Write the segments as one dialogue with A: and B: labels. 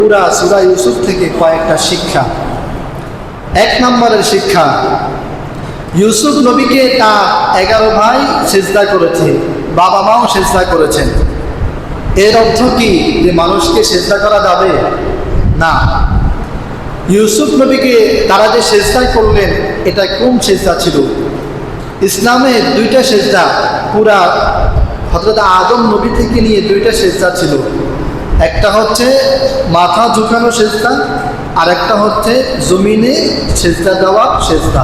A: পুরা সূরা ইউসুফ থেকে কয়েকটা শিক্ষা। এক নম্বরের শিক্ষা, ইউসুফ নবীকে তার 11 ভাই সিজদা করেছে, বাবা মাও সিজদা করেছেন। এর অর্থ কি যে মানুষকে সিজদা করা যাবে না? ইউসুফ নবীকে তারা যে সিজদা করলেন, এটা কোন সিজদা ছিল? ইসলামে 2টা সিজদা, পুরা হযরত আদম নবী থেকে নিয়ে 2টা সিজদা ছিল। একটা হচ্ছে মাথা ঝুঁকানো সিজদা, আর একটা হচ্ছে জমিনে সিজদা দেওয়া সিজদা।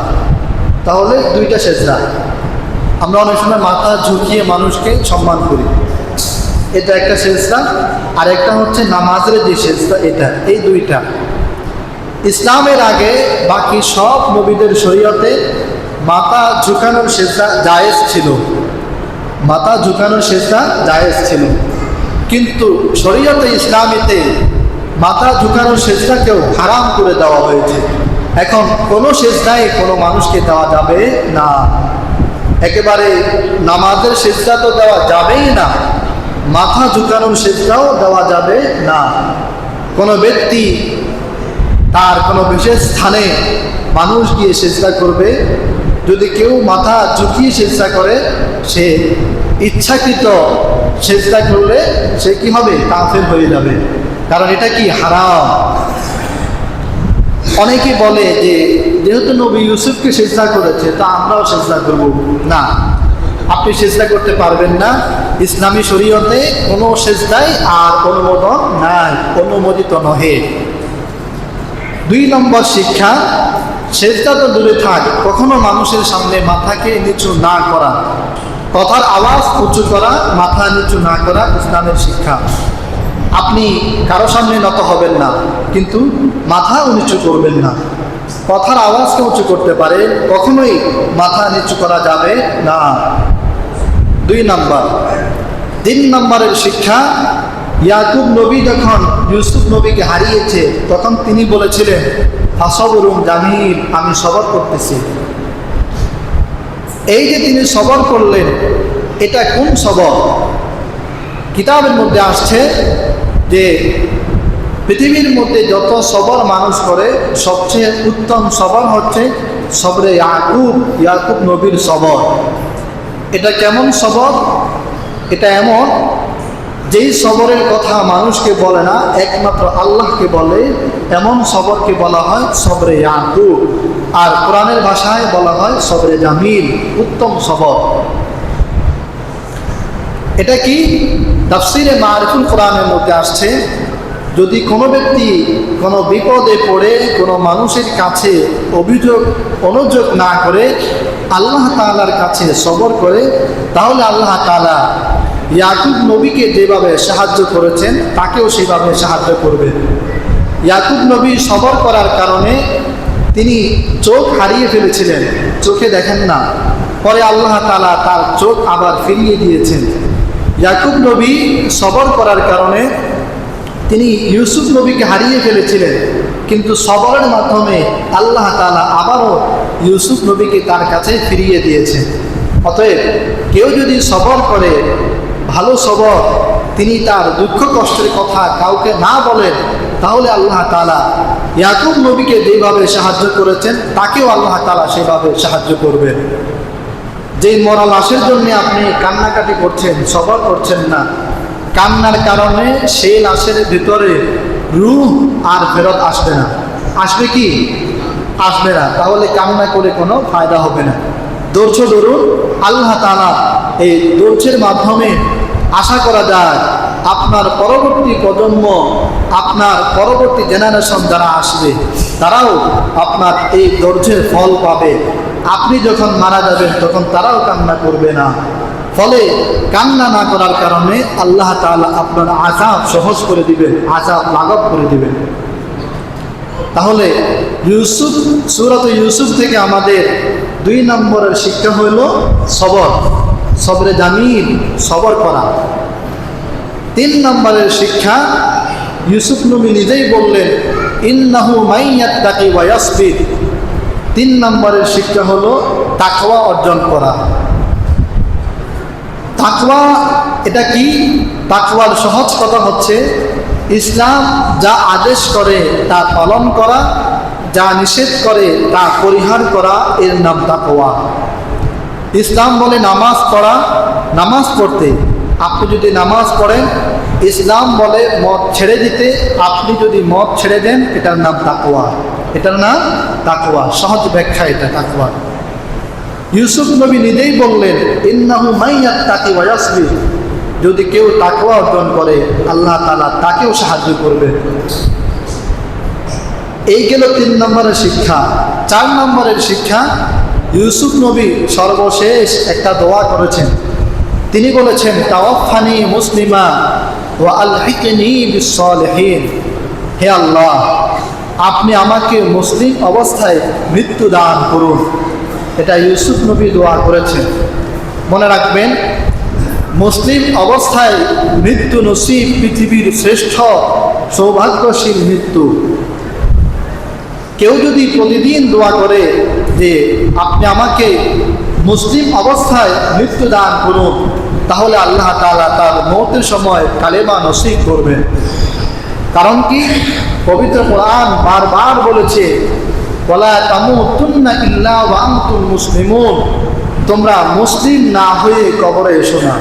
A: তাহলে 2টা সিজদা। আমরা অনেক সময় মাথা ঝুঁকিয়ে মানুষকে সম্মান করি, এটা একটা সিজদা। আর একটা হচ্ছে নামাজের যে সিজদা, এটা। এই 2টা ইসলামের আগে বাকি সব নবীদের শরীয়তে মাথা ঝুঁকানোর সিজদা জায়েজ ছিল, মাথা ঝুঁকানোর সিজদা জায়েজ ছিল। কিন্তু শরীয়তে ইসলামীতে মাথা ঝুঁকানোর সিজদাকেও হারাম করে দেওয়া হয়েছে। এখন কোনো সিজদাই কোনো মানুষকে দেওয়া যাবে না। একেবারে নামাজের সিজদা তো দেওয়া যাবেই না, মাথা ঝুঁকানোর সিজদাও দেওয়া যাবে না। কোনো ব্যক্তি তার কোনো বিশেষ স্থানে মানুষ গিয়ে সিজদা করবে, যদি কেউ মাথা ঝুঁকিয়ে সিজদা করে, সে ইচ্ছাকৃত সিজদা করলে সে কি হবে? কাফের হয়ে যাবে, কারণ এটা কি হারাম। অনেকে বলে যে যেহেতু নবী ইউসুফকে সিজদা করেছে তা আমরাও সিজদা করব। না, আপনি সিজদা করতে পারবেন না। ইসলামী শরীয়তে কোনো সিজদাই আর অনুমোদন নাই, অনুমোদিত নহে। 2 নম্বর শিক্ষা, সিজদা তো দূরে থাক, কখনো মানুষের সামনে মাথাকে নিচু না করা, কথার আওয়াজ উঁচু করা, মাথা নিচু না করা ইসলামের শিক্ষা। আপনি কারো সামনে নত হবেন না, কিন্তু মাথা নিচু করবেন না। কথার আওয়াজকে উঁচু করতে পারে, কখনোই মাথা নিচু করা যাবে না। 2 নম্বর। 3 নম্বরের শিক্ষা, ইয়াকুব নবী যখন ইউসুফ নবীকে হারিয়েছে, তখন তিনি বলেছিলেন ফাসবরুন জামিল, আমি সবর করতেছি। এই যে তিনি সবর করলেন, এটা কোন সবর? কিতাবের মধ্যে আসছে যে পৃথিবীর মধ্যে যত সবর মানুষ করে, সবচেয়ে উত্তম সবর হচ্ছে সবরে ইয়াকুব নবীর সবর। এটা কেমন সবর? এটা এমন যেই সবরের কথা মানুষকে বলে না, একমাত্র আল্লাহকে বলে, এমন সবরকে বলা হয় সবরে ইয়াকুব। আর কোরআনের ভাষায় বলা হয় সবরে জামিল, উত্তম সবর। এটা কি? তাফসিরে মারিফুল কোরআনের মধ্যে আসছে, যদি কোনো ব্যক্তি কোনো বিপদে পড়ে কোনো মানুষের কাছে অনুযোগ না করে আল্লাহ তাআলার কাছে সবর করে, তাহলে আল্লাহ তাআলা ইয়াকুব নবীকে যেভাবে সাহায্য করেছেন তাকেও সেভাবে সাহায্য করবেন। ইয়াকুব নবী সবর করার কারণে তিনি চোখ হারিয়ে ফেলেছিলেন, চোখে দেখেন না, পরে আল্লাহ তাআলা তার চোখ আবার ফিরিয়ে দিয়েছেন। ইয়াকুব নবী সবর করার কারণে তিনি ইউসুফ নবীকে হারিয়ে ফেলেছিলেন, কিন্তু সবরের মাধ্যমে আল্লাহ তাআলা আবারও ইউসুফ নবীকে তার কাছে ফিরিয়ে দিয়েছেন। অতএব কেউ যদি সবর করে, ভালো সবর, তিনি তার দুঃখ কষ্টের কথা কাউকে না বলেন, তাহলে আল্লাহ তাআলা ইয়াকুব নবীকে যেভাবে সাহায্য করেছেন তাকেও আল্লাহ তাআলা সেভাবে সাহায্য করবেন। যেই মরা লাশের জন্য আপনি কান্নাকাটি করছেন, সবর করছেন না, কান্নার কারণে সেই লাশের ভিতরে রূহ আর ফেরত আসবে না। আসবে কি? আসবে না। তাহলে কান্না করে কোনো ফায়দা হবে না। ধৈর্য ধরুন, আল্লাহ তাআলা এই ধৈর্যের মাধ্যমে আশা করা যায় আপনার পরবর্তী প্রজন্ম, আপনার পরবর্তী জেনারেশন যারা আসবে, তারাও আপনার এই ধৈর্যের ফল পাবে। আপনি যখন মারা যাবেন তখন তারাও কান্না করবে না। ফলে কান্না না করার কারণে আল্লাহ তাআলা আপনার আযাব সহজ করে দিবেন, আযাব লাঘব করে দিবেন। তাহলে সূরা ইউসুফ থেকে আমাদের 2 নম্বরের শিক্ষা হইল সবর, সবরে জামিল, সবর করা। 3 নম্বরের শিক্ষা, ইউসুফ নবী নিজেই বললেন ইন্নাহু মাইয়াত্তাকি ওয়া ইয়াসবির। 3 নম্বরের শিক্ষা হলো তাকওয়া অর্জন করা। তাকওয়া এটা কি? তাকওয়ার সহজ কথা হচ্ছে ইসলাম যা আদেশ করে তা পালন করা, যা নিষেধ করে তা পরিহার করা, এর নাম তাকওয়া। ইসলাম বলে নামাজ পড়া, নামাজ পড়তে। আপনি যদি নামাজ পড়েন, ইসলাম বলে মদ ছেড়ে দিতে, আপনি যদি মদ ছেড়ে দেন, এটার নাম তাকওয়া। এটার নাম তাকওয়া। সহজ ব্যাখ্যা এটা তাকওয়া। ইউসুফ নবী নিজেই বললেন, ইন্নাহু মাইয়াত্তাকি ওয়া ইয়াসবির, যদি কেউ তাকওয়া অর্জন করে আল্লাহ তাআলা তাকেও সাহায্য করবেন। এই গেল 3 নম্বরের শিক্ষা। 4 নম্বরের শিক্ষা, ইউসুফ নবী সর্বশেষ একটা দোয়া করেছেন। তিনি বলেছেন, তাওয়াফানি মুসলিমা ওয়া আলহিকনি বিস-সালিহিন, হে আল্লাহ, আপনি আমাকে মুসলিম অবস্থায় মৃত্যু দান করুন। এটা ইউসুফ নবী দোয়া করেছেন। মনে রাখবেন, মুসলিম অবস্থায় মৃত্যু নসিব পৃথিবীর শ্রেষ্ঠ সৌভাগ্যশীল মৃত্যু। কেউ যদি প্রতিদিন দোয়া করে যে আপনি আমাকে মুসলিম অবস্থায় মৃত্যু দান করুন, তাহলে আল্লাহ তাআলা তার মওতের সময় কালেমা নসিব করবেন। কারণ কি? পবিত্র কোরআন বারবার বলেছে, ওয়ালা তামুতুন্না ইল্লা ওয়া আনতুম মুসলিমুন, তোমরা মুসলিম না হয়ে কবরে এসো না,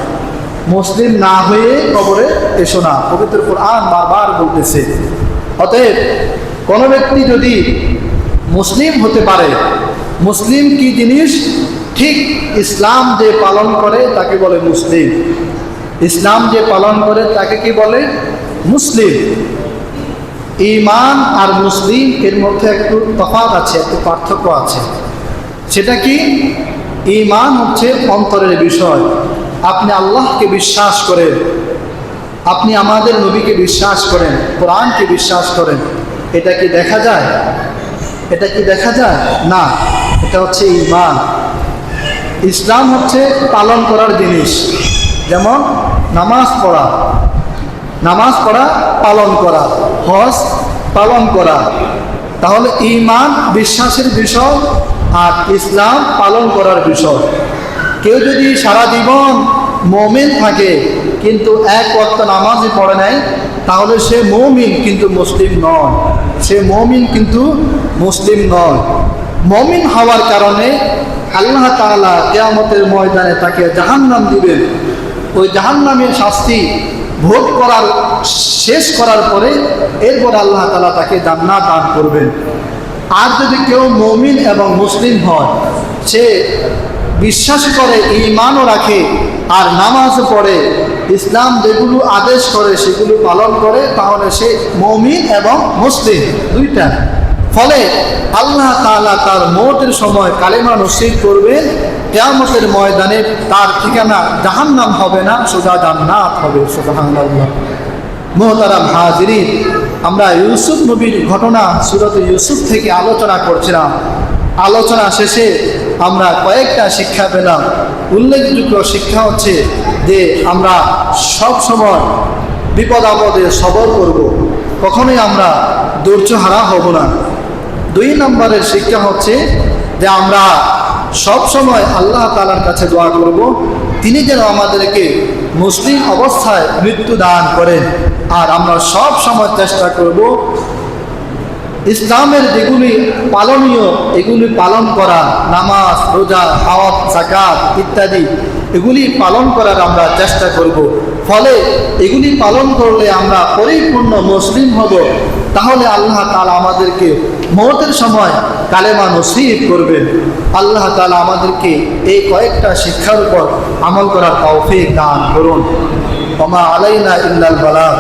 A: মুসলিম না হয়ে কবরে এসো না। পবিত্র কোরআন বারবার বলতেছে। অতএব কোনো ব্যক্তি যদি মুসলিম হতে পারে, মুসলিম কি জিনিস? ঠিক ইসলাম যে পালন করে তাকে বলে মুসলিম। ইসলাম যে পালন করে তাকে কি বলে? মুসলিম। ঈমান আর মুসলিম এর মধ্যে একটু তফাৎ আছে, একটু পার্থক্য আছে। সেটা কি? ঈমান হচ্ছে অন্তরের বিষয়। আপনি আল্লাহকে বিশ্বাস করেন, আপনি আমাদের নবীকে বিশ্বাস করেন, কোরআনকে বিশ্বাস করেন। এটা কি দেখা যায়? এটা কি দেখা যায়? না, এটা হচ্ছে ঈমান। ইসলাম হচ্ছে পালন করার জিনিস। যেমন নামাজ পড়া, নামাজ পড়া পালন করা, হজ পালন করা। তাহলে ঈমান বিশ্বাসের বিষয় আর ইসলাম পালন করার বিষয়। কেউ যদি সারা জীবন মুমিন থাকে কিন্তু এক ওয়াক্ত নামাজই পড়ে নাই, তাহলে সে মুমিন কিন্তু মুসলিম নয়। সে মুমিন কিন্তু মুসলিম নয়। মুমিন হওয়ার কারণে আল্লাহ তাআলা কিয়ামতের ময়দানে তাকে জাহান্নাম দিবেন। ওই জাহান্নামের শাস্তি ভোগ করার শেষ করার পরে এরপর আল্লাহ তাআলা তাকে জান্নাত দান করবেন। আর যদি কেউ মুমিন এবং মুসলিম হয়, সে বিশ্বাস করে, ঈমানও রাখে, আর নামাজও পড়ে, ইসলাম যেগুলো আদেশ করে সেগুলো পালন করে, তাহলে সে মুমিন এবং মুসলিম দুইটা। ফলে আল্লাহ তাআলা তার মওতের সময় কালেমা নসিব করবেন। কিয়ামতের ময়দানে তার ঠিকানা জাহান্নাম হবে না, সোজা জান্নাত হবে। সুবহানাল্লাহ। মুহতারাম হাজিরিন, আমরা ইউসুফ নবীর ঘটনা সূরাতে ইউসুফ থেকে আলোচনা করছিলাম। আলোচনা শেষে আমরা কয়েকটা শিক্ষা পেলাম। উল্লেখযোগ্য শিক্ষা হচ্ছে যে আমরা সব সময় বিপদ আপদে সবর করব, কখনোই আমরা ধৈর্যহারা হব না। 2 নম্বরের শিক্ষা হচ্ছে যে আমরা সব সময় আল্লাহ তাআলার কাছে দোয়া করব, তিনি যেন আমাদেরকে মুসলিম অবস্থায় মৃত্যু দান করেন। আর আমরা সব সময় চেষ্টা করব ইসলামের যেগুলি পালনীয় এগুলি পালন করা, নামাজ, রোজা, হজ, যাকাত ইত্যাদি এগুলি পালন করার আমরা চেষ্টা করব। ফলে এগুলি পালন করলে আমরা পরিপূর্ণ মুসলিম হব। তাহলে আল্লাহ তাআলা আমাদেরকে মওতের সময় কালেমা নসিব করবেন। আল্লাহ তাআলা আমাদেরকে এই কয়েকটা শিক্ষার উপর আমল করার তৌফিক দান করুন। ওয়া মা আলাইনা ইল্লাল বালাগ।